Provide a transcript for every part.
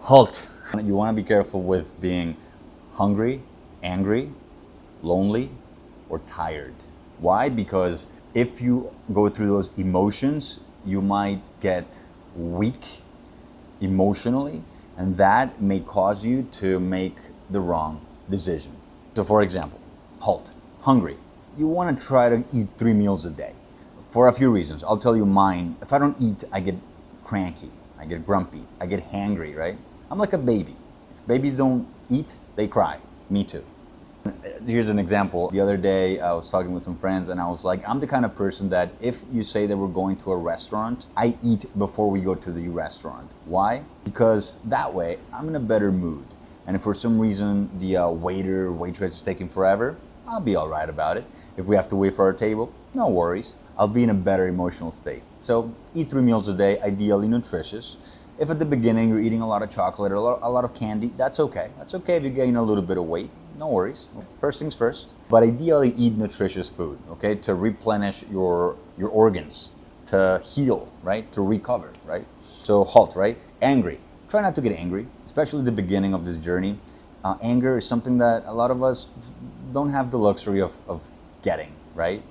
Halt. You want to be careful with being hungry, angry, lonely, or tired. Why? Because if you go through those emotions, you might get weak emotionally, and that may cause you to make the wrong decision. So, for example, halt, hungry. You want to try to eat 3 meals a day for a few reasons. I'll tell you mine. If I don't eat, I get cranky, I get grumpy, I get hangry, right? I'm like a baby. If babies don't eat, they cry. Me too. Here's an example. The other day, I was talking with some friends, and I was like, I'm the kind of person that if you say that we're going to a restaurant, I eat before we go to the restaurant. Why? Because that way, I'm in a better mood. And if for some reason the waiter or waitress is taking forever, I'll be all right about it. If we have to wait for our table, no worries. I'll be in a better emotional state. So eat 3 meals a day, ideally nutritious. If at the beginning you're eating a lot of chocolate or a lot of candy, that's okay. That's okay if you gain a little bit of weight. No worries. First things first. But ideally eat nutritious food, okay? To replenish your organs, to heal, right? To recover, right? So halt, right? Angry. Try not to get angry, especially at the beginning of this journey. Anger is something that a lot of us don't have the luxury of getting, right?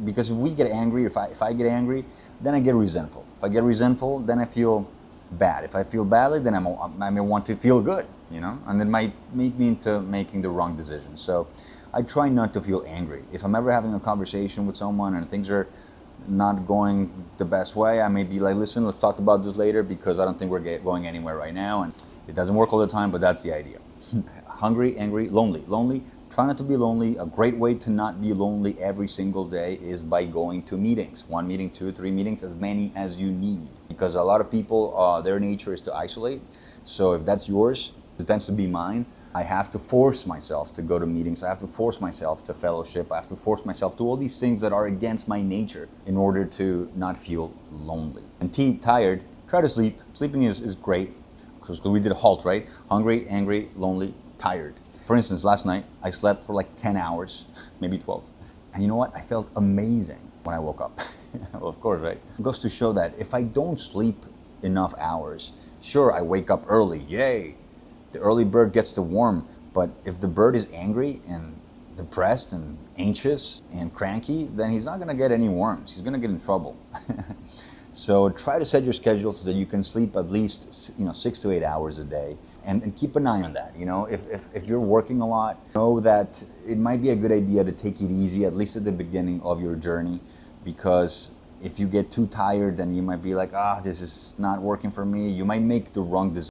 Because if we get angry, if I get angry, then I get resentful. If I get resentful, then I feel bad. If I feel badly, then I may want to feel good, and it might make me into making the wrong decision. So I try not to feel angry. If I'm ever having a conversation with someone and things are not going the best way, I may be like, listen, let's talk about this later because I don't think we're going anywhere right now. And it doesn't work all the time, but that's the idea. Hungry, angry, lonely. Lonely, try not to be lonely. A great way to not be lonely every single day is by going to meetings. 1 meeting, 2, 3 meetings, as many as you need. Because a lot of people, their nature is to isolate. So if that's yours, it tends to be mine. I have to force myself to go to meetings. I have to force myself to fellowship. I have to force myself to all these things that are against my nature in order to not feel lonely. And tired, try to sleep. Sleeping is great because we did a halt, right? Hungry, angry, lonely, tired. For instance, last night I slept for like 10 hours, maybe 12. And you know what? I felt amazing when I woke up. Well, of course, right? It goes to show that if I don't sleep enough hours, sure, I wake up early, yay. The early bird gets the worm, but if the bird is angry and depressed and anxious and cranky, then he's not gonna get any worms. He's gonna get in trouble. So try to set your schedule so that you can sleep at least 6 to 8 hours a day, and keep an eye on that. If you're working a lot, know that it might be a good idea to take it easy, at least at the beginning of your journey, because if you get too tired, then you might be like, this is not working for me. You might make the wrong decision.